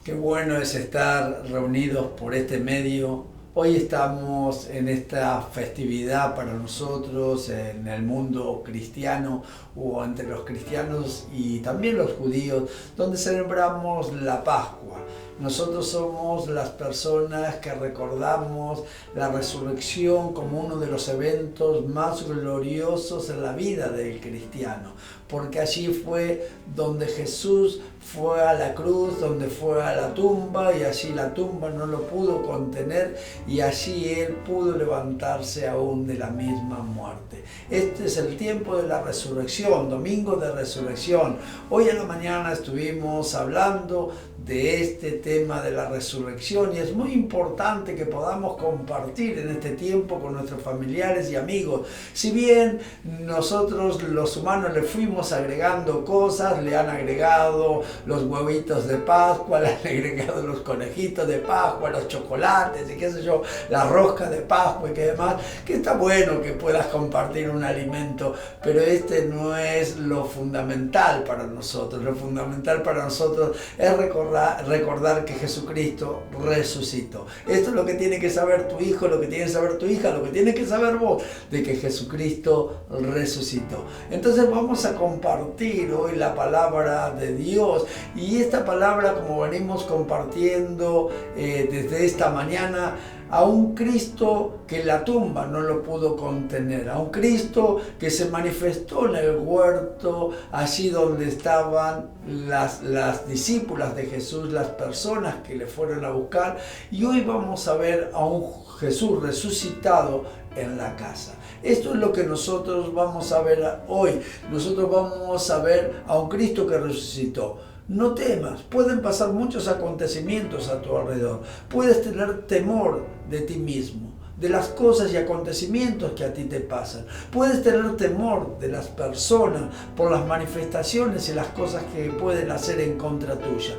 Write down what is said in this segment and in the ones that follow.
Qué bueno es estar reunidos por este medio. Hoy estamos en esta festividad para nosotros en el mundo cristiano o entre los cristianos y también los judíos, donde celebramos la Pascua. Nosotros somos las personas que recordamos la resurrección como uno de los eventos más gloriosos en la vida del cristiano, porque allí fue donde Jesús fue a la cruz, donde fue a la tumba, y allí la tumba no lo pudo contener y allí Él pudo levantarse aún de la misma muerte. Este es el tiempo de la resurrección, domingo de resurrección. Hoy en la mañana estuvimos hablando de este tema de la resurrección y es muy importante que podamos compartir en este tiempo con nuestros familiares y amigos. Si bien nosotros los humanos le fuimos agregando cosas, le han agregado los huevitos de Pascua, le han agregado los conejitos de Pascua, los chocolates y qué sé yo, la rosca de Pascua y que demás, que está bueno que puedas compartir un alimento, pero este no es lo fundamental para nosotros. Lo fundamental para nosotros es recordar que Jesucristo resucitó. Esto es lo que tiene que saber tu hijo, lo que tiene que saber tu hija, lo que tiene que saber vos, de que Jesucristo resucitó. Entonces vamos a compartir hoy la palabra de Dios, y esta palabra, como venimos compartiendo desde esta mañana, a un Cristo que la tumba no lo pudo contener, a un Cristo que se manifestó en el huerto, allí donde estaban las discípulas de Jesús, las personas que le fueron a buscar, y hoy vamos a ver a un Jesús resucitado en la casa. Esto es lo que nosotros vamos a ver hoy. Nosotros vamos a ver a un Cristo que resucitó. No temas, pueden pasar muchos acontecimientos a tu alrededor. Puedes tener temor de ti mismo, de las cosas y acontecimientos que a ti te pasan. Puedes tener temor de las personas por las manifestaciones y las cosas que pueden hacer en contra tuya.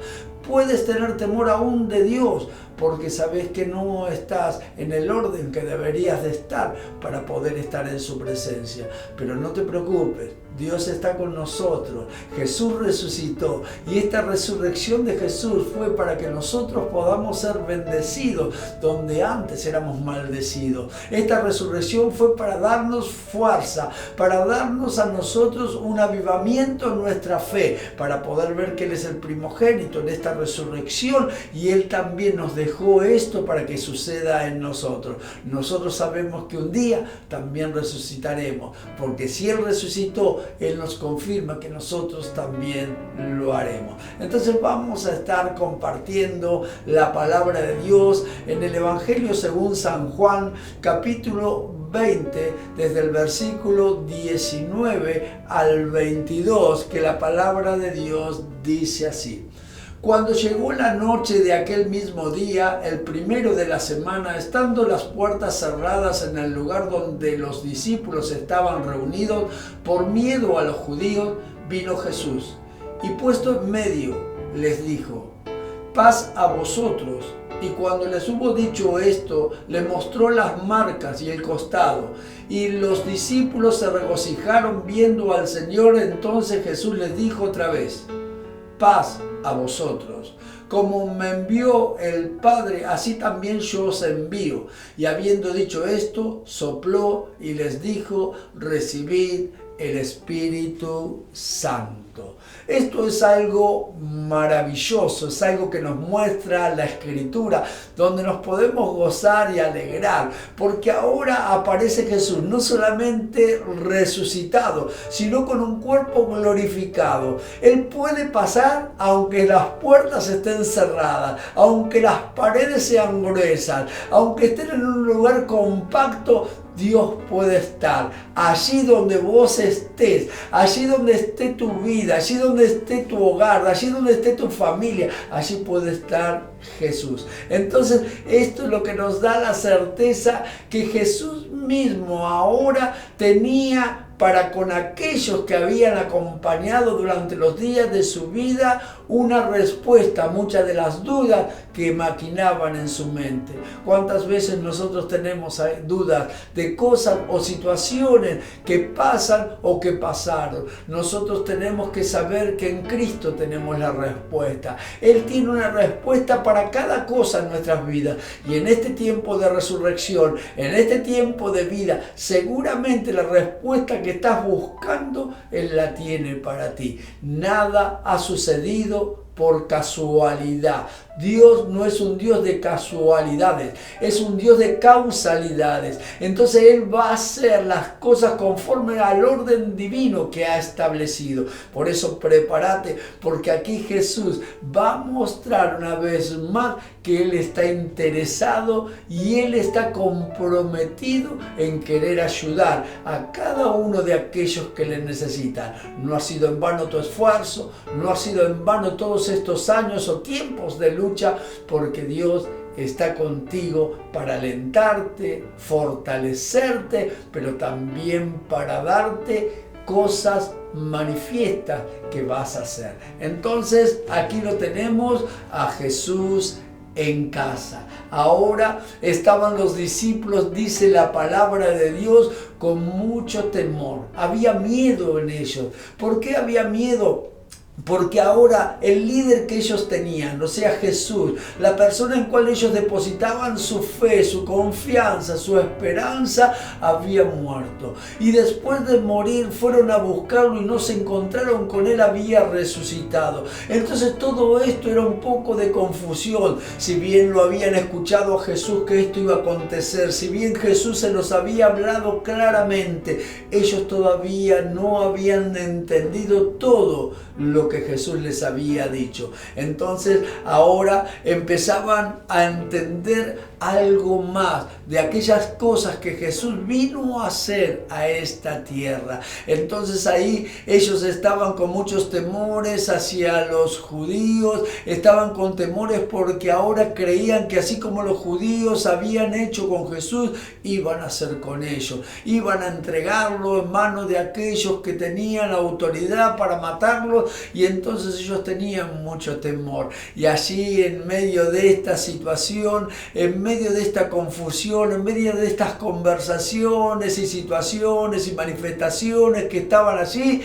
Puedes tener temor aún de Dios, porque sabes que no estás en el orden que deberías de estar para poder estar en su presencia. Pero no te preocupes, Dios está con nosotros. Jesús resucitó, y esta resurrección de Jesús fue para que nosotros podamos ser bendecidos donde antes éramos maldecidos. Esta resurrección fue para darnos fuerza, para darnos a nosotros un avivamiento en nuestra fe, para poder ver que Él es el primogénito en esta resurrección, y Él también nos dejó esto para que suceda en nosotros. Nosotros sabemos que un día también resucitaremos, porque si Él resucitó, Él nos confirma que nosotros también lo haremos. Entonces vamos a estar compartiendo la palabra de Dios en el Evangelio según San Juan, capítulo 20, desde el versículo 19 al 22, que la palabra de Dios dice así. Cuando llegó la noche de aquel mismo día, el primero de la semana, estando las puertas cerradas en el lugar donde los discípulos estaban reunidos, por miedo a los judíos, vino Jesús, y puesto en medio, les dijo: paz a vosotros. Y cuando les hubo dicho esto, le mostró las marcas y el costado. Y los discípulos se regocijaron viendo al Señor. Entonces Jesús les dijo otra vez: paz a vosotros. Como me envió el Padre, así también yo os envío. Y habiendo dicho esto, sopló y les dijo: recibid el Espíritu Santo. Esto es algo maravilloso, es algo que nos muestra la Escritura, donde nos podemos gozar y alegrar, porque ahora aparece Jesús no solamente resucitado, sino con un cuerpo glorificado. Él puede pasar aunque las puertas estén cerradas, aunque las paredes sean gruesas, aunque estén en un lugar compacto. Dios puede estar allí donde vos estés, allí donde esté tu vida, allí donde esté tu hogar, allí donde esté tu familia, allí puede estar Jesús. Entonces, esto es lo que nos da la certeza que Jesús mismo ahora tenía para con aquellos que habían acompañado durante los días de su vida una respuesta a muchas de las dudas que maquinaban en su mente. ¿Cuántas veces nosotros tenemos dudas de cosas o situaciones que pasan o que pasaron? Nosotros tenemos que saber que en Cristo tenemos la respuesta. Él tiene una respuesta para cada cosa en nuestras vidas. Y en este tiempo de resurrección, en este tiempo de vida, seguramente la respuesta que estás buscando, Él la tiene para ti. Nada ha sucedido por casualidad. Dios no es un Dios de casualidades, es un Dios de causalidades. Entonces Él va a hacer las cosas conforme al orden divino que ha establecido. Por eso prepárate, porque aquí Jesús va a mostrar una vez más que Él está interesado y Él está comprometido en querer ayudar a cada uno de aquellos que le necesitan. No ha sido en vano tu esfuerzo, no ha sido en vano todos estos años o tiempos de lucha, porque Dios está contigo para alentarte, fortalecerte, pero también para darte cosas manifiestas que vas a hacer. Entonces aquí lo tenemos a Jesús en casa. Ahora estaban los discípulos, dice la palabra de Dios, con mucho temor. Había miedo en ellos. ¿Por qué había miedo? Porque ahora el líder que ellos tenían, o sea Jesús, la persona en cual ellos depositaban su fe, su confianza, su esperanza, había muerto. Y después de morir fueron a buscarlo y no se encontraron con él, había resucitado. Entonces todo esto era un poco de confusión. Si bien lo habían escuchado a Jesús que esto iba a acontecer, si bien Jesús se los había hablado claramente, ellos todavía no habían entendido todo lo que Jesús les había dicho. Entonces ahora empezaban a entender algo más de aquellas cosas que Jesús vino a hacer a esta tierra. Entonces ahí ellos estaban con muchos temores hacia los judíos, estaban con temores porque ahora creían que así como los judíos habían hecho con Jesús, iban a hacer con ellos, iban a entregarlo en manos de aquellos que tenían autoridad para matarlo, y entonces ellos tenían mucho temor. Y allí en medio de esta situación, en medio de esta confusión, en medio de estas conversaciones y situaciones y manifestaciones que estaban allí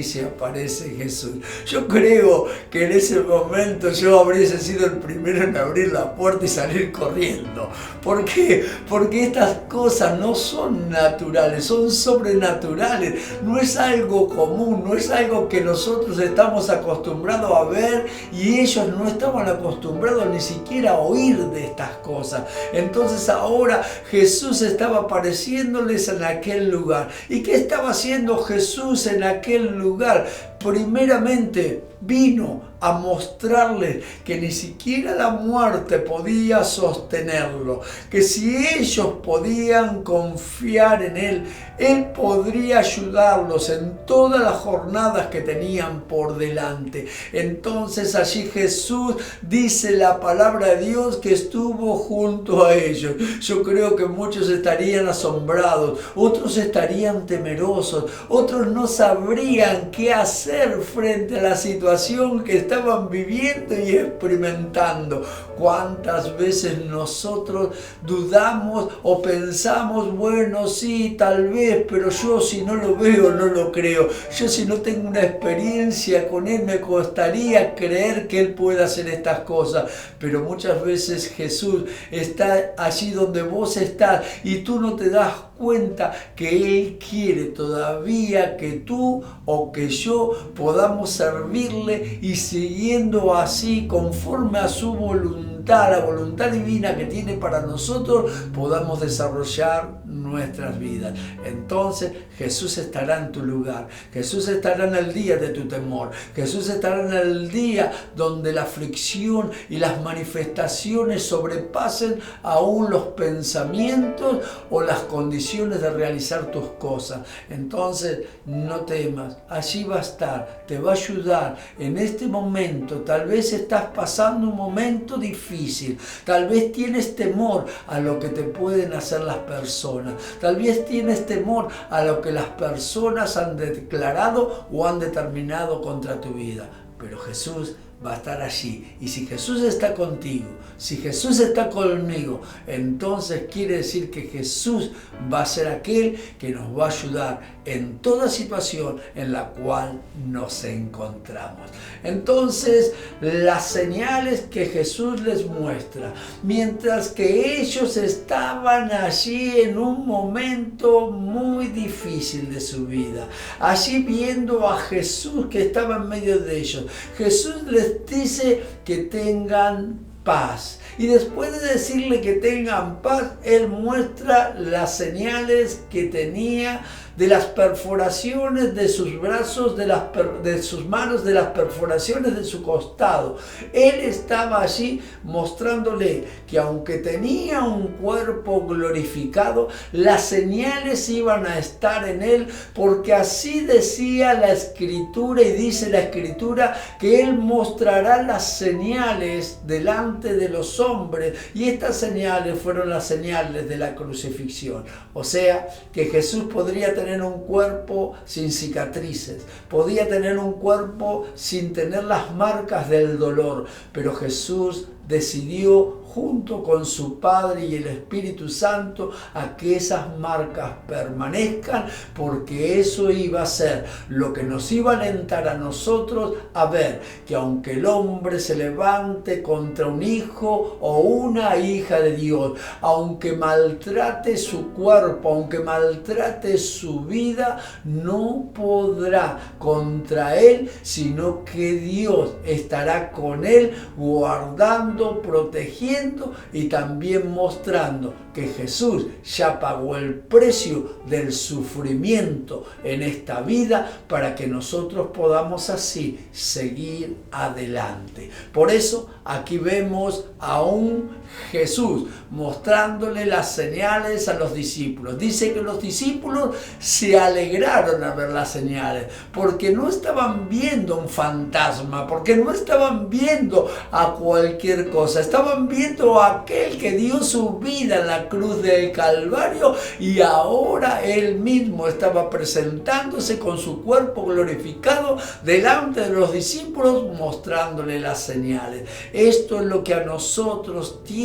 se aparece Jesús. Yo creo que en ese momento yo habría sido el primero en abrir la puerta y salir corriendo. ¿Por qué? Porque estas cosas no son naturales, son sobrenaturales. No es algo común, no es algo que nosotros estamos acostumbrados a ver, y ellos no estaban acostumbrados ni siquiera a oír de estas cosas. Entonces ahora Jesús estaba apareciéndoles en aquel lugar. ¿Y qué estaba haciendo Jesús en aquel lugar? Primeramente vino a mostrarles que ni siquiera la muerte podía sostenerlo, que si ellos podían confiar en Él, Él podría ayudarlos en todas las jornadas que tenían por delante. Entonces allí Jesús, dice la palabra de Dios, que estuvo junto a ellos. Yo creo que muchos estarían asombrados, otros estarían temerosos, otros no sabrían qué hacer frente a la situación que estaban viviendo y experimentando. ¿Cuántas veces nosotros dudamos o pensamos, bueno, sí, tal vez, pero yo si no lo veo, no lo creo? Yo si no tengo una experiencia con Él, me costaría creer que Él pueda hacer estas cosas. Pero muchas veces Jesús está allí donde vos estás y tú no te das cuenta que Él quiere todavía que tú o que yo podamos servirle, y siguiendo así conforme a su voluntad, la voluntad divina que tiene para nosotros, podamos desarrollar nuestras vidas. Entonces Jesús estará en tu lugar, Jesús estará en el día de tu temor, Jesús estará en el día donde la aflicción y las manifestaciones sobrepasen aún los pensamientos o las condiciones de realizar tus cosas. Entonces no temas, allí va a estar, te va a ayudar en este momento. Tal vez estás pasando un momento difícil, tal vez tienes temor a lo que te pueden hacer las personas. personas. Tal vez tienes temor a lo que las personas han declarado o han determinado contra tu vida. Pero Jesús va a estar allí. Y si Jesús está contigo, si Jesús está conmigo, entonces quiere decir que Jesús va a ser aquel que nos va a ayudar en toda situación en la cual nos encontramos. Entonces, las señales que Jesús les muestra, mientras que ellos estaban allí en un momento muy difícil de su vida, allí viendo a Jesús que estaba en medio de ellos, Jesús les dice que tengan paz. Y después de decirle que tengan paz, Él muestra las señales que tenía de las perforaciones de sus brazos, de sus manos, de las perforaciones de su costado. Él estaba allí mostrándole que aunque tenía un cuerpo glorificado, las señales iban a estar en Él, porque así decía la Escritura, y dice la Escritura que Él mostrará las señales delante de los hombres, y estas señales fueron las señales de la crucifixión. O sea, que Jesús podría tener un cuerpo sin cicatrices, podía tener un cuerpo sin tener las marcas del dolor, pero Jesús decidió, junto con su Padre y el Espíritu Santo, a que esas marcas permanezcan, porque eso iba a ser lo que nos iba a alentar a nosotros a ver que aunque el hombre se levante contra un hijo o una hija de Dios, aunque maltrate su cuerpo, aunque maltrate su vida, no podrá contra él, sino que Dios estará con él, guardando, protegiendo y también mostrando que Jesús ya pagó el precio del sufrimiento en esta vida para que nosotros podamos así seguir adelante. Por eso aquí vemos a un Jesús mostrándole las señales a los discípulos. Dice que los discípulos se alegraron al ver las señales, porque no estaban viendo un fantasma, porque no estaban viendo a cualquier cosa, estaban viendo a aquel que dio su vida en la cruz del Calvario, y ahora Él mismo estaba presentándose con su cuerpo glorificado delante de los discípulos, mostrándole las señales. Esto es lo que a nosotros tiene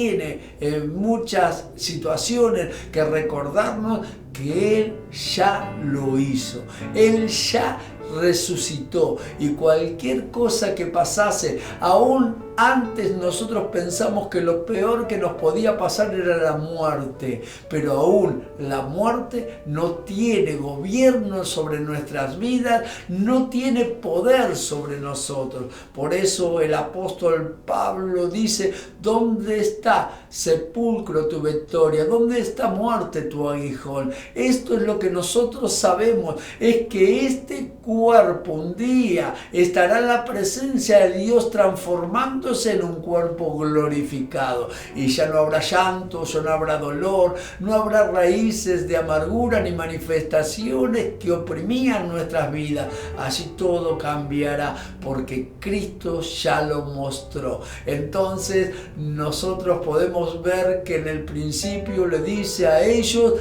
en muchas situaciones que recordarnos que Él ya lo hizo, Él ya resucitó, y cualquier cosa que pasase, aún antes nosotros pensamos que lo peor que nos podía pasar era la muerte, pero aún la muerte no tiene gobierno sobre nuestras vidas, no tiene poder sobre nosotros. Por eso el apóstol Pablo dice: ¿dónde está, sepulcro, tu victoria? ¿Dónde está, muerte, tu aguijón? Esto es lo que nosotros sabemos, es que este cuerpo un día estará en la presencia de Dios, transformándose en un cuerpo glorificado, y ya no habrá llanto, ya no habrá dolor, no habrá raíces de amargura ni manifestaciones que oprimían nuestras vidas. Allí todo cambiará, porque Cristo ya lo mostró. Entonces nosotros podemos ver que en el principio le dice a ellos: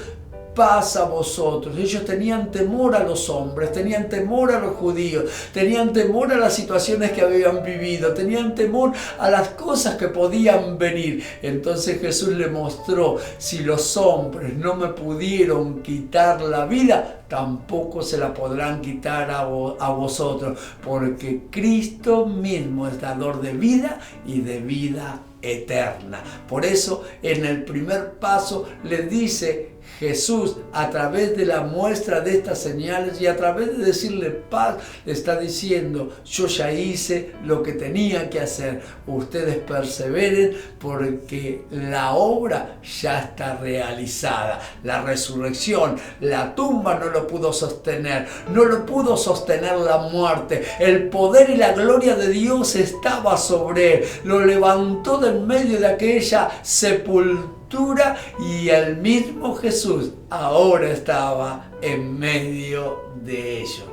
paz a vosotros. Ellos tenían temor a los hombres, tenían temor a los judíos, tenían temor a las situaciones que habían vivido, tenían temor a las cosas que podían venir. Entonces Jesús le mostró: si los hombres no me pudieron quitar la vida, tampoco se la podrán quitar a vosotros, porque Cristo mismo es dador de vida y de vida eterna. Por eso en el primer paso le dice Jesús, a través de la muestra de estas señales y a través de decirle paz, le está diciendo: yo ya hice lo que tenía que hacer, ustedes perseveren, porque la obra ya está realizada. La resurrección, la tumba no lo pudo sostener, no lo pudo sostener la muerte. El poder y la gloria de Dios estaba sobre él, lo levantó de en medio de aquella sepultura, y el mismo Jesús ahora estaba en medio de ello.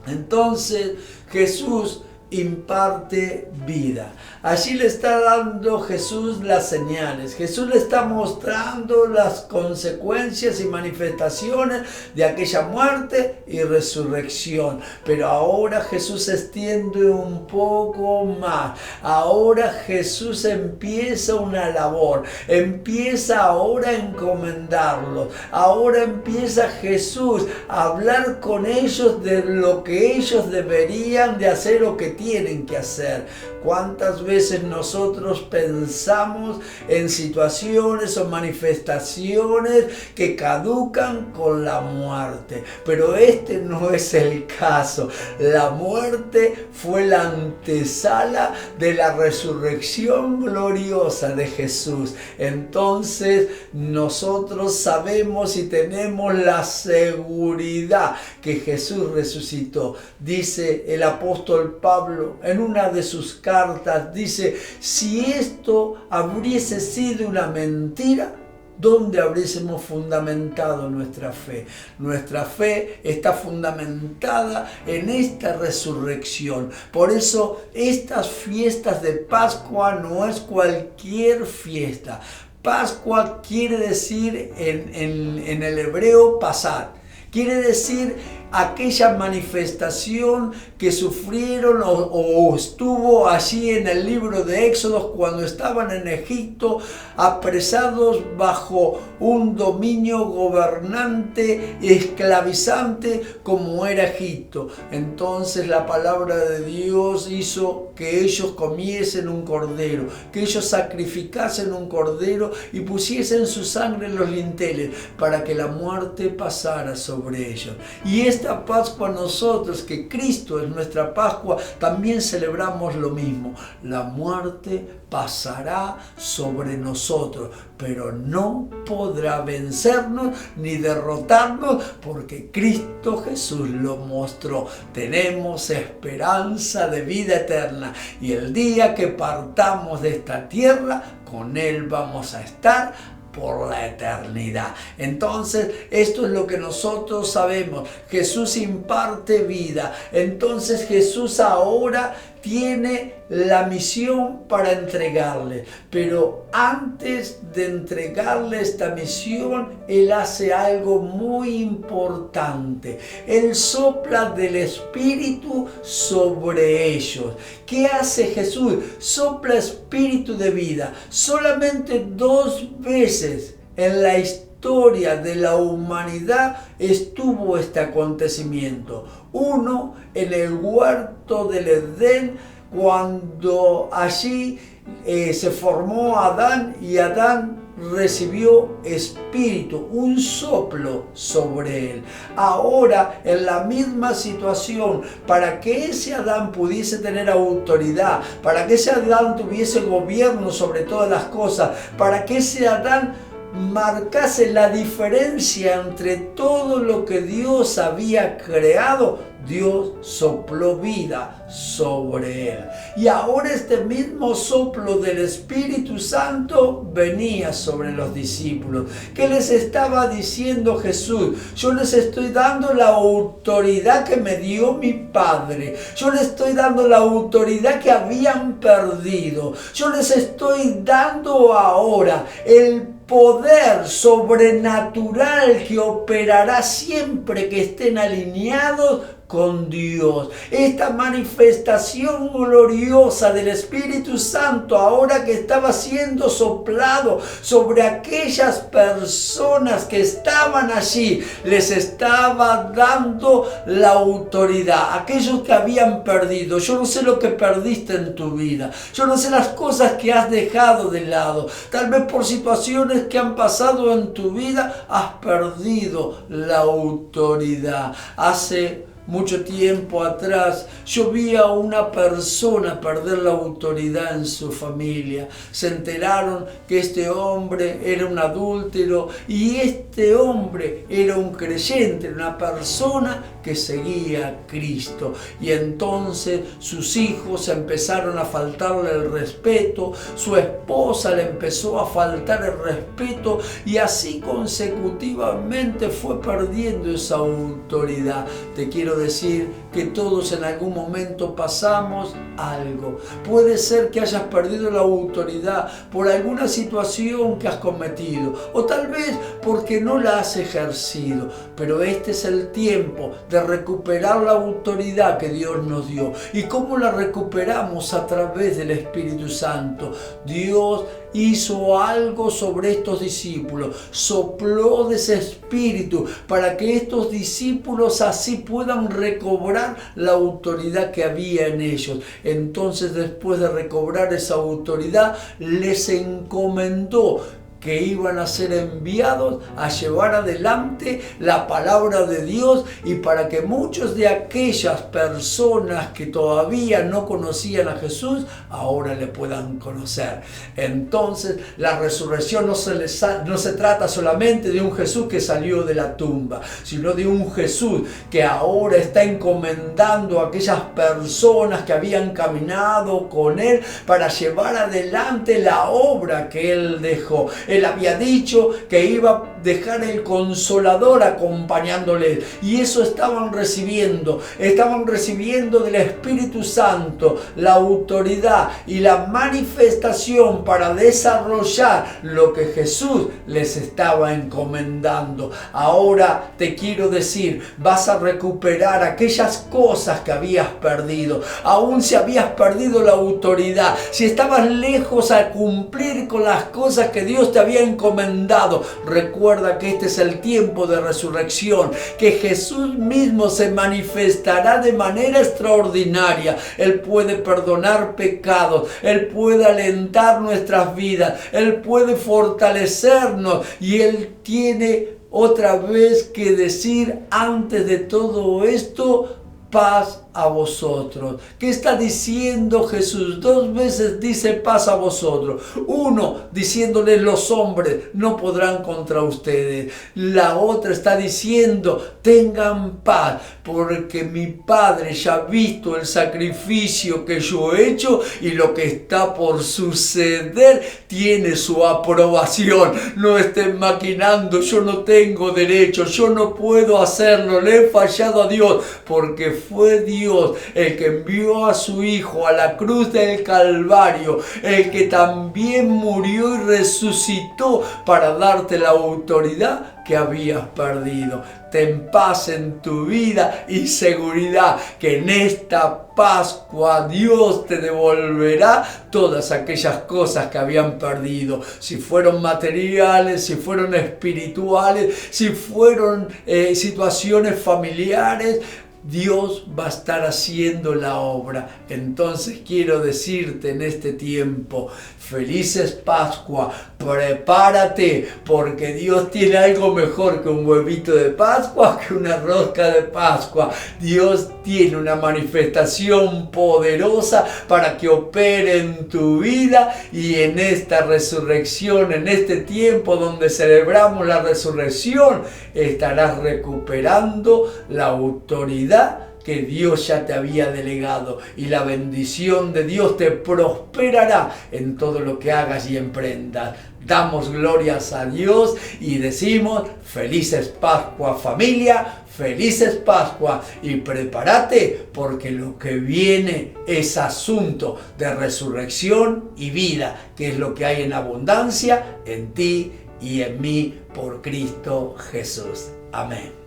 Entonces Jesús imparte vida. Allí le está dando Jesús las señales. Jesús le está mostrando las consecuencias y manifestaciones de aquella muerte y resurrección. Pero ahora Jesús se extiende un poco más. Ahora Jesús empieza una labor. Empieza ahora a encomendarlos. Ahora empieza Jesús a hablar con ellos de lo que ellos deberían de hacer o que tienen que hacer. ¿Cuántas veces nosotros pensamos en situaciones o manifestaciones que caducan con la muerte? Pero este no es el caso. La muerte fue la antesala de la resurrección gloriosa de Jesús. Entonces nosotros sabemos y tenemos la seguridad que Jesús resucitó. Dice el apóstol Pablo en una de sus cartas, dice: si esto hubiese sido una mentira, ¿dónde habríamos fundamentado nuestra fe? Nuestra fe está fundamentada en esta resurrección. Por eso estas fiestas de Pascua no es cualquier fiesta. Pascua quiere decir en el hebreo pasar. Quiere decir aquella manifestación que sufrieron o estuvo allí en el libro de Éxodo cuando estaban en Egipto, apresados bajo un dominio gobernante y esclavizante como era Egipto. Entonces la palabra de Dios hizo que ellos comiesen un cordero, que ellos sacrificasen un cordero y pusiesen su sangre en los linteles para que la muerte pasara sobre ellos. Y esta Pascua nosotros, que Cristo es nuestra Pascua, también celebramos lo mismo. La muerte pasará sobre nosotros, pero no podrá vencernos ni derrotarnos porque Cristo Jesús lo mostró. Tenemos esperanza de vida eterna y el día que partamos de esta tierra, con Él vamos a estar por la eternidad. Entonces, esto es lo que nosotros sabemos. Jesús imparte vida. Entonces, Jesús ahora tiene la misión para entregarle. Pero antes de entregarle esta misión, Él hace algo muy importante. Él sopla del Espíritu sobre ellos. ¿Qué hace Jesús? Sopla espíritu de vida. Solamente 2 veces en la historia de la humanidad estuvo este acontecimiento. Uno en el huerto del Edén, cuando allí se formó Adán y Adán recibió espíritu, un soplo sobre él. Ahora, en la misma situación, para que ese Adán pudiese tener autoridad, para que ese Adán tuviese gobierno sobre todas las cosas, para que ese Adán marcase la diferencia entre todo lo que Dios había creado, Dios sopló vida sobre él. Y ahora este mismo soplo del Espíritu Santo venía sobre los discípulos. ¿Qué les estaba diciendo Jesús? Yo les estoy dando la autoridad que me dio mi Padre. Yo les estoy dando la autoridad que habían perdido. Yo les estoy dando ahora el poder sobrenatural que operará siempre que estén alineados con Dios. Esta manifestación gloriosa del Espíritu Santo, ahora que estaba siendo soplado sobre aquellas personas que estaban allí, les estaba dando la autoridad. Aquellos que habían perdido, yo no sé lo que perdiste en tu vida, yo no sé las cosas que has dejado de lado, tal vez por situaciones que han pasado en tu vida, has perdido la autoridad. Hace mucho tiempo atrás yo vi a una persona perder la autoridad en su familia. Se enteraron que este hombre era un adúltero y este hombre era un creyente, una persona que seguía a Cristo. Y entonces sus hijos empezaron a faltarle el respeto, su esposa le empezó a faltar el respeto y así consecutivamente fue perdiendo esa autoridad. Te quiero decir que todos en algún momento pasamos algo. Puede ser que hayas perdido la autoridad por alguna situación que has cometido, o tal vez porque no la has ejercido, pero este es el tiempo de recuperar la autoridad que Dios nos dio. ¿Y cómo la recuperamos? A través del Espíritu Santo. Dios hizo algo sobre estos discípulos, sopló de ese espíritu para que estos discípulos así puedan recobrar la autoridad que había en ellos. Entonces, después de recobrar esa autoridad, les encomendó que iban a ser enviados a llevar adelante la palabra de Dios, y para que muchos de aquellas personas que todavía no conocían a Jesús, ahora le puedan conocer. Entonces, la resurrección no se trata solamente de un Jesús que salió de la tumba, sino de un Jesús que ahora está encomendando a aquellas personas que habían caminado con Él para llevar adelante la obra que Él dejó. Él había dicho que iba a dejar el Consolador acompañándole, y eso estaban recibiendo del Espíritu Santo la autoridad y la manifestación para desarrollar lo que Jesús les estaba encomendando. Ahora te quiero decir, vas a recuperar aquellas cosas que habías perdido. Aún si habías perdido la autoridad, si estabas lejos a cumplir con las cosas que Dios te había encomendado, recuerda que este es el tiempo de resurrección, que Jesús mismo se manifestará de manera extraordinaria. Él puede perdonar pecados, Él puede alentar nuestras vidas, Él puede fortalecernos, y Él tiene otra vez que decir antes de todo esto: paz a vosotros. ¿Qué está diciendo Jesús? 2 veces dice paz a vosotros. Uno, diciéndoles los hombres no podrán contra ustedes. La otra está diciendo tengan paz, porque mi Padre ya ha visto el sacrificio que yo he hecho, y lo que está por suceder tiene su aprobación. No estén maquinando, yo no tengo derecho, yo no puedo hacerlo, le he fallado a Dios, porque fue Dios el que envió a su Hijo a la cruz del Calvario, el que también murió y resucitó para darte la autoridad que habías perdido. Ten paz en tu vida y seguridad que en esta Pascua Dios te devolverá todas aquellas cosas que habían perdido. Si fueron materiales, si fueron espirituales, si fueron situaciones familiares, Dios va a estar haciendo la obra. Entonces quiero decirte en este tiempo, felices Pascua, prepárate, porque Dios tiene algo mejor que un huevito de Pascua, que una rosca de Pascua. Dios tiene una manifestación poderosa para que opere en tu vida, y en esta resurrección, en este tiempo donde celebramos la resurrección, estarás recuperando la autoridad que Dios ya te había delegado, y la bendición de Dios te prosperará en todo lo que hagas y emprendas. Damos glorias a Dios y decimos felices Pascua, familia, felices Pascua, y prepárate, porque lo que viene es asunto de resurrección y vida, que es lo que hay en abundancia en ti y en mí por Cristo Jesús. Amén.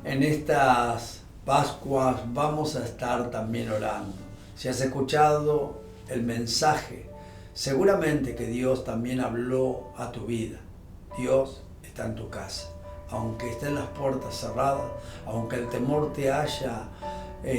En estas Pascuas vamos a estar también orando. Si has escuchado el mensaje, seguramente que Dios también habló a tu vida. Dios está en tu casa. Aunque estén las puertas cerradas, aunque el temor te haya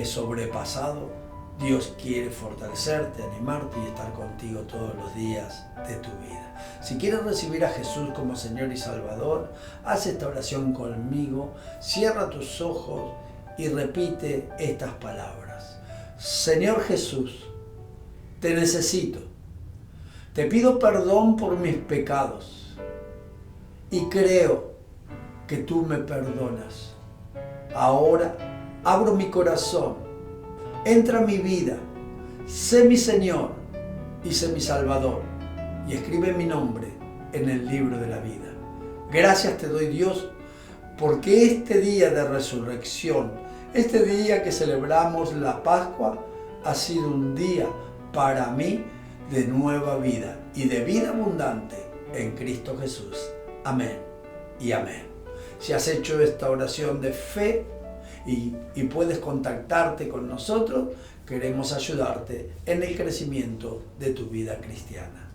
sobrepasado, Dios quiere fortalecerte, animarte y estar contigo todos los días de tu vida. Si quieres recibir a Jesús como Señor y Salvador, haz esta oración conmigo, cierra tus ojos y repite estas palabras. Señor Jesús, te necesito. Te pido perdón por mis pecados y creo que tú me perdonas. Ahora abro mi corazón, entra a mi vida, sé mi Señor y sé mi Salvador y escribe mi nombre en el libro de la vida. Gracias te doy, Dios, porque este día de resurrección, este día que celebramos la Pascua, ha sido un día para mí de nueva vida y de vida abundante en Cristo Jesús. Amén y amén. Si has hecho esta oración de fe y puedes contactarte con nosotros, queremos ayudarte en el crecimiento de tu vida cristiana.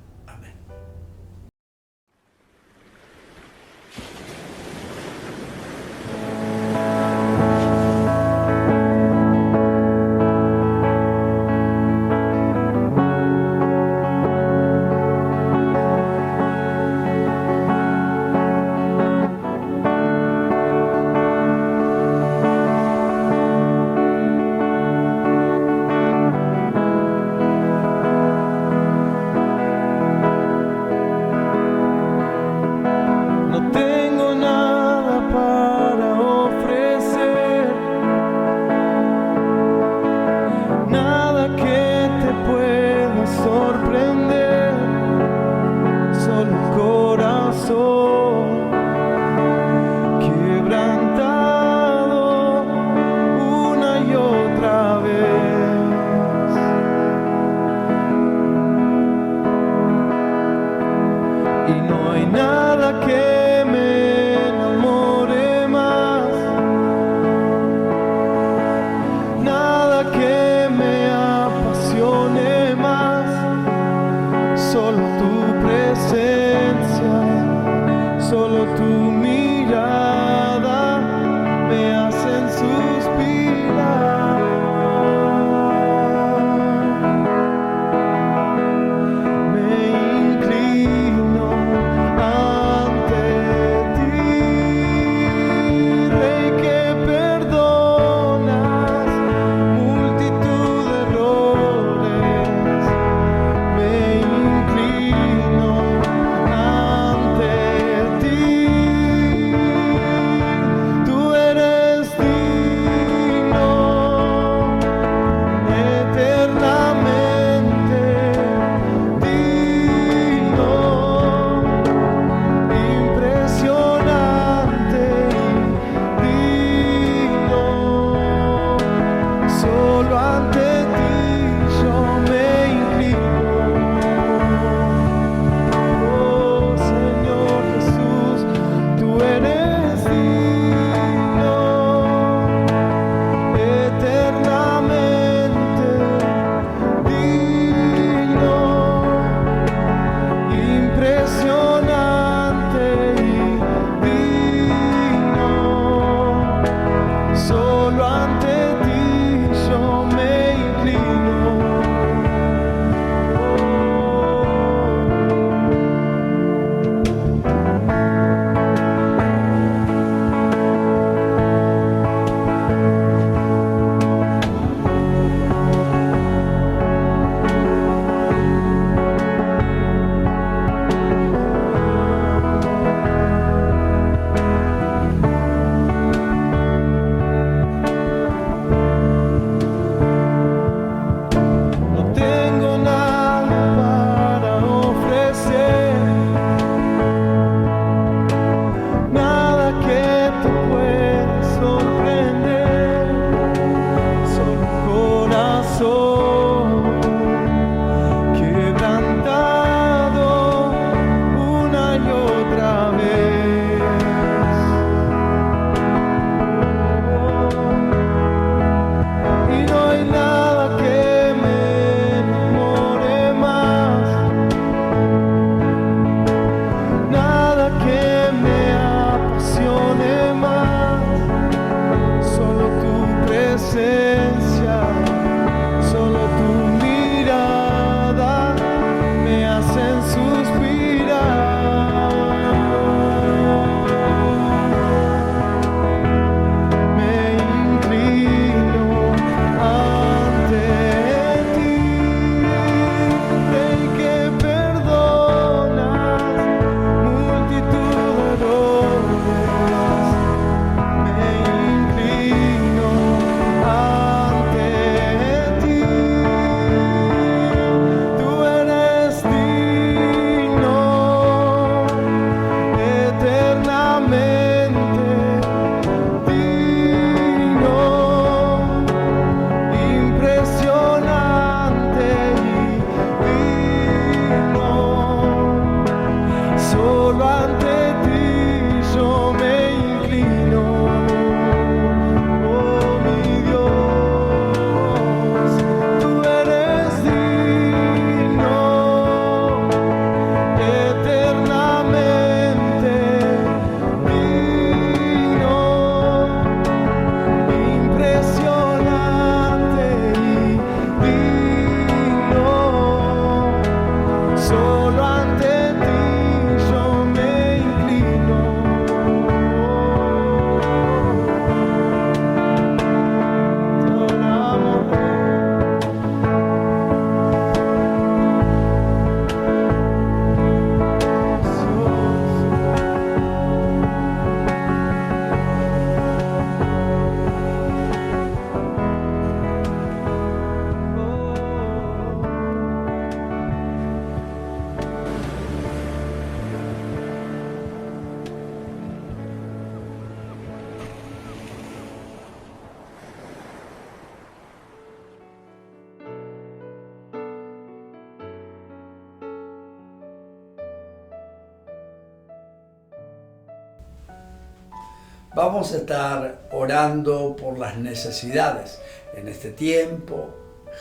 Vamos a estar orando por las necesidades. En este tiempo,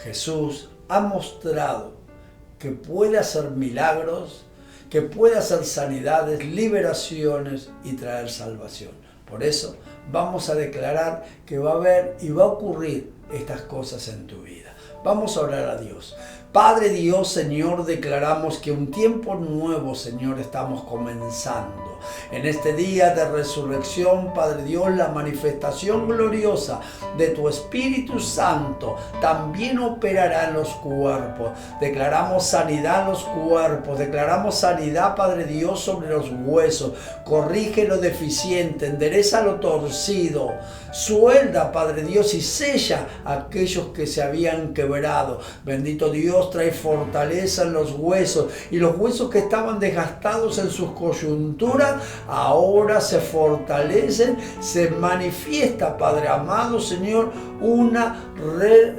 Jesús ha mostrado que puede hacer milagros, que puede hacer sanidades, liberaciones y traer salvación. Por eso vamos a declarar que va a haber y va a ocurrir estas cosas en tu vida. Vamos a orar a Dios. Padre Dios, Señor, declaramos que un tiempo nuevo, Señor, estamos comenzando. En este día de resurrección, Padre Dios, la manifestación gloriosa de tu Espíritu Santo también operará en los cuerpos. Declaramos sanidad en los cuerpos, declaramos sanidad, Padre Dios, sobre los huesos. Corrige lo deficiente, endereza lo torcido. Suelda, Padre Dios, y sella a aquellos que se habían quebrado. Bendito Dios, trae fortaleza en los huesos, y los huesos que estaban desgastados en sus coyunturas ahora se fortalecen. Se manifiesta, Padre amado, Señor, una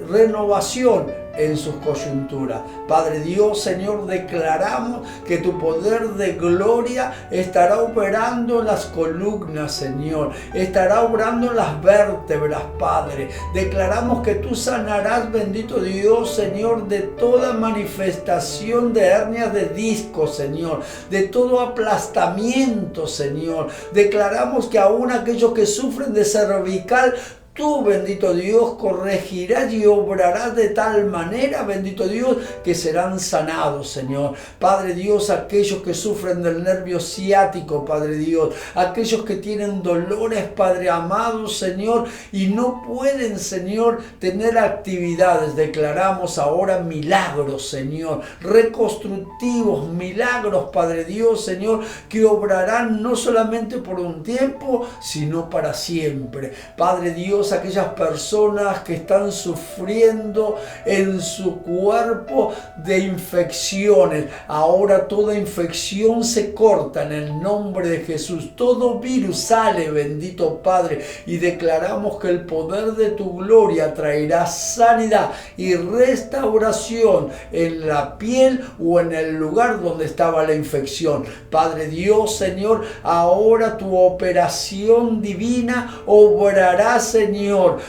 renovación en sus coyunturas. Padre Dios, Señor, declaramos que tu poder de gloria estará operando en las columnas, Señor, estará obrando en las vértebras, Padre. Declaramos que tú sanarás, bendito Dios, Señor, de toda manifestación de hernias de disco, Señor, de todo aplastamiento, Señor. Declaramos que aún aquellos que sufren de cervical, tú, bendito Dios, corregirás y obrarás de tal manera, bendito Dios, que serán sanados, Señor. Padre Dios, aquellos que sufren del nervio ciático, Padre Dios, aquellos que tienen dolores, Padre amado, Señor, y no pueden, Señor, tener actividades. Declaramos ahora milagros, Señor, reconstructivos, milagros, Padre Dios, Señor, que obrarán no solamente por un tiempo, sino para siempre. Padre Dios, aquellas personas que están sufriendo en su cuerpo de infecciones, ahora toda infección se corta en el nombre de Jesús. Todo virus sale, bendito Padre, y declaramos que el poder de tu gloria traerá sanidad y restauración en la piel o en el lugar donde estaba la infección. Padre Dios, Señor, ahora tu operación divina obrará, Señor,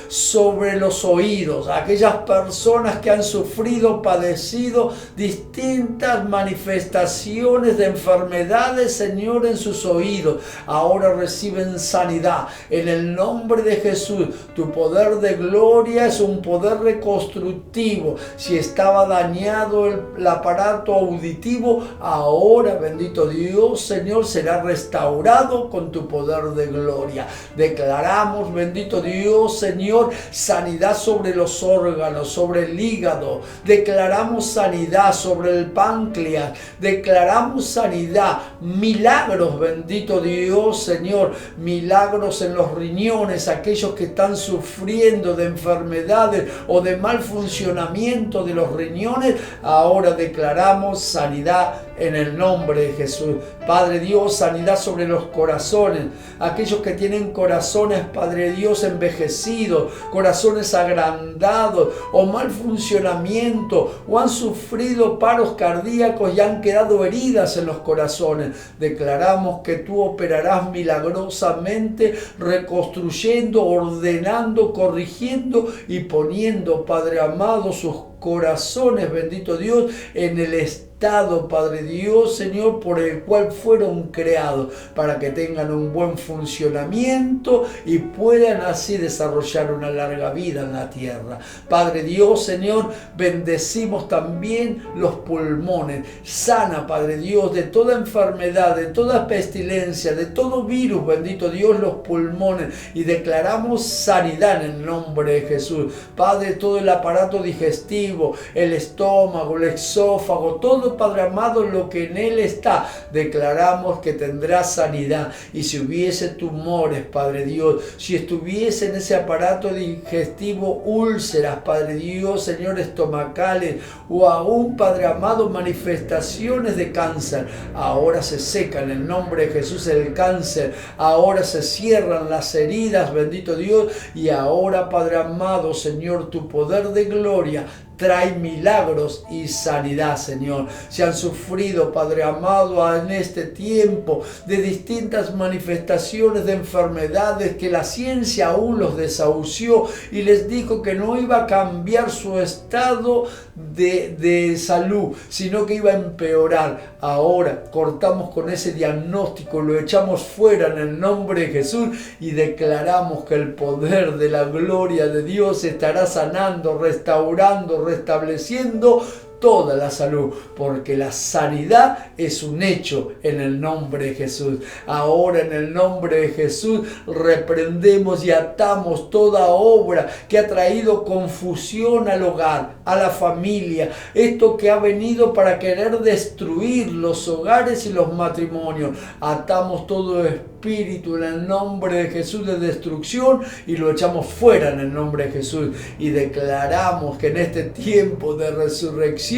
sobre los oídos. Aquellas personas que han sufrido, padecido distintas manifestaciones de enfermedades, Señor, en sus oídos, ahora reciben sanidad en el nombre de Jesús. Tu poder de gloria es un poder reconstructivo. Si estaba dañado el aparato auditivo, ahora, bendito Dios, Señor, será restaurado con tu poder de gloria. Declaramos, bendito Dios, Señor, sanidad sobre los órganos, sobre el hígado. Declaramos sanidad sobre el páncreas. Declaramos sanidad, milagros, bendito Dios, Señor, milagros en los riñones, aquellos que están sufriendo de enfermedades o de mal funcionamiento de los riñones, ahora declaramos sanidad en el nombre de Jesús. Padre Dios, sanidad sobre los corazones, aquellos que tienen corazones, Padre Dios, envejecidos, corazones agrandados o mal funcionamiento, o han sufrido paros cardíacos y han quedado heridas en los corazones. Declaramos que tú operarás milagrosamente, reconstruyendo, ordenando, corrigiendo y poniendo, Padre amado, sus corazones, bendito Dios, en el estado, Padre Dios, Señor, por el cual fueron creados, para que tengan un buen funcionamiento y puedan así desarrollar una larga vida en la tierra. Padre Dios, Señor, bendecimos también los pulmones. Sana, Padre Dios, de toda enfermedad, de toda pestilencia, de todo virus, bendito Dios, los pulmones, y declaramos sanidad en el nombre de Jesús. Padre, todo el aparato digestivo, el estómago, el esófago, todo, Padre amado, lo que en él está, declaramos que tendrá sanidad. Y si hubiese tumores, Padre Dios, si estuviese en ese aparato digestivo úlceras, Padre Dios, Señor, estomacales, o aún, Padre amado, manifestaciones de cáncer, ahora se seca en el nombre de Jesús el cáncer, ahora se cierran las heridas, bendito Dios, y ahora, Padre amado, Señor, tu poder de gloria Trae milagros y sanidad, Señor. Si han sufrido, Padre amado, en este tiempo de distintas manifestaciones de enfermedades que la ciencia aún los desahució y les dijo que no iba a cambiar su estado de salud, sino que iba a empeorar. Ahora cortamos con ese diagnóstico, lo echamos fuera en el nombre de Jesús y declaramos que el poder de la gloria de Dios estará sanando, restaurando, restableciendo toda la salud, porque la sanidad es un hecho en el nombre de Jesús. Ahora en el nombre de Jesús reprendemos y atamos toda obra que ha traído confusión al hogar, a la familia, esto que ha venido para querer destruir los hogares y los matrimonios. Atamos todo espíritu en el nombre de Jesús de destrucción y lo echamos fuera en el nombre de Jesús y declaramos que en este tiempo de resurrección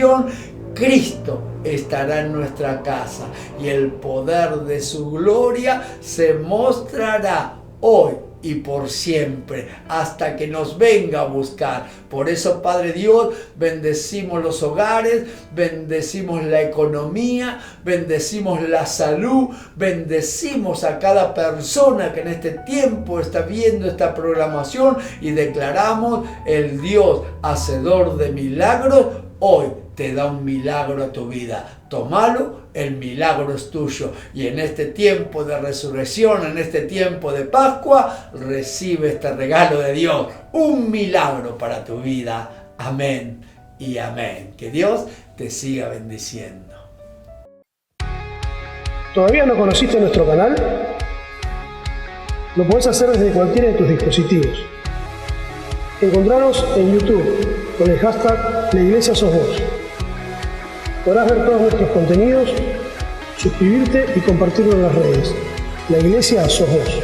Cristo estará en nuestra casa y el poder de su gloria se mostrará hoy y por siempre, hasta que nos venga a buscar. Por eso, Padre Dios, bendecimos los hogares, bendecimos la economía, bendecimos la salud, bendecimos a cada persona que en este tiempo está viendo esta programación y declaramos: el Dios hacedor de milagros hoy te da un milagro a tu vida. Tómalo, el milagro es tuyo. Y en este tiempo de resurrección, en este tiempo de Pascua, recibe este regalo de Dios, un milagro para tu vida. Amén y amén. Que Dios te siga bendiciendo. ¿Todavía no conociste nuestro canal? Lo podés hacer desde cualquiera de tus dispositivos. Encontranos en YouTube con el hashtag La Iglesia Sos Vos. Podrás ver todos nuestros contenidos, suscribirte y compartirlo en las redes. La Iglesia Sos Vos.